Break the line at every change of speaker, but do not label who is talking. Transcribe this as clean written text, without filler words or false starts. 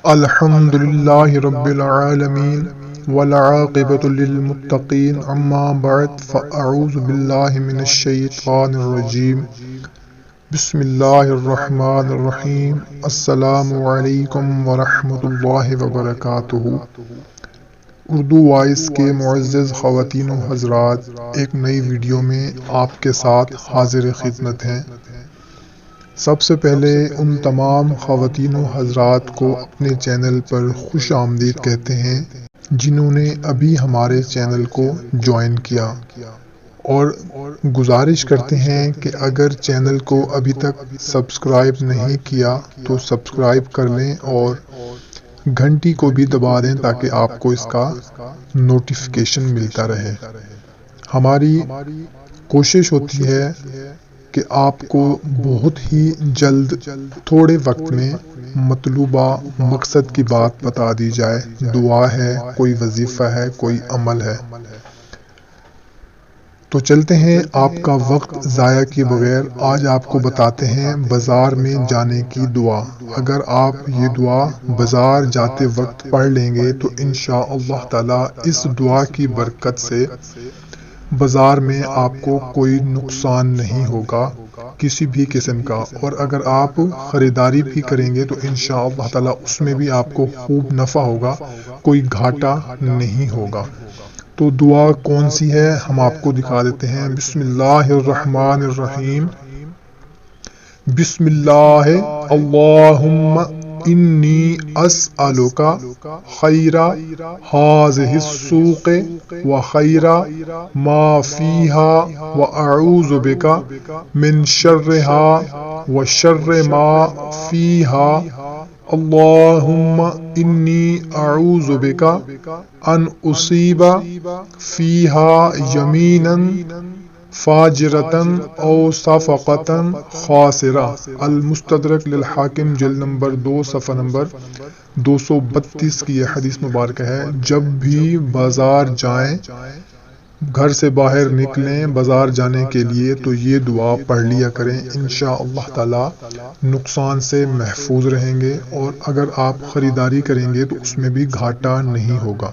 الحمد لله رب العالمين والعاقبة للمتقين اما بعد فاعوذ بالله من الشیطان الرجیم بسم اللہ الرحمن الرحیم السلام علیکم ورحمۃ اللہ وبرکاتہ۔ اردو وائس کے معزز خواتین و حضرات، ایک نئی ویڈیو میں آپ کے ساتھ حاضر خدمت ہیں۔ سب سے پہلے ان تمام خواتین و حضرات کو اپنے چینل پر خوش آمدید کہتے ہیں جنہوں نے ابھی ہمارے چینل کو جوائن کیا، اور گزارش کرتے ہیں کہ اگر چینل کو ابھی تک سبسکرائب نہیں کیا تو سبسکرائب کر لیں اور گھنٹی کو بھی دبا دیں تاکہ آپ کو اس کا نوٹیفیکیشن ملتا رہے۔ ہماری کوشش ہوتی ہے کہ آپ کو بہت ہی جلد تھوڑے وقت میں مطلوبہ مقصد کی بات بتا دی جائے، دعا ہے، کوئی وظیفہ ہے، کوئی عمل ہے۔ تو چلتے ہیں آپ کا وقت ضائع کیے بغیر آج آپ کو بتاتے ہیں بازار میں جانے کی دعا۔ اگر آپ یہ دعا بازار جاتے وقت پڑھ لیں گے تو انشاءاللہ تعالی اس دعا کی برکت سے بازار میں آپ کو کوئی نقصان نہیں ہوگا کسی بھی قسم کا، اور اگر آپ خریداری بھی کریں گے تو انشاءاللہ تعالی اس میں بھی آپ کو خوب نفع ہوگا، کوئی گھاٹا نہیں ہوگا۔ تو دعا کون سی ہے ہم آپ کو دکھا دیتے ہیں۔ بسم اللہ الرحمن الرحیم۔ بسم اللہ اللہم انی اسألک خیر ہذہ السوق وخیر ما فیہا واعوذ بک من شرہا وشر ما فیہا اللہم انی اعوذ بک ان اصیب فیہا یمینا فاجرتا او صفقتا خاسرہ۔ المستدرک للحاکم جلد نمبر 2 صفحہ نمبر 232 کی یہ حدیث مبارکہ ہے۔ جب بھی بازار جائیں، گھر سے باہر نکلیں بازار جانے کے لیے تو یہ دعا پڑھ لیا کریں، انشاءاللہ تعالی نقصان سے محفوظ رہیں گے، اور اگر آپ خریداری کریں گے تو اس میں بھی گھاٹا نہیں ہوگا۔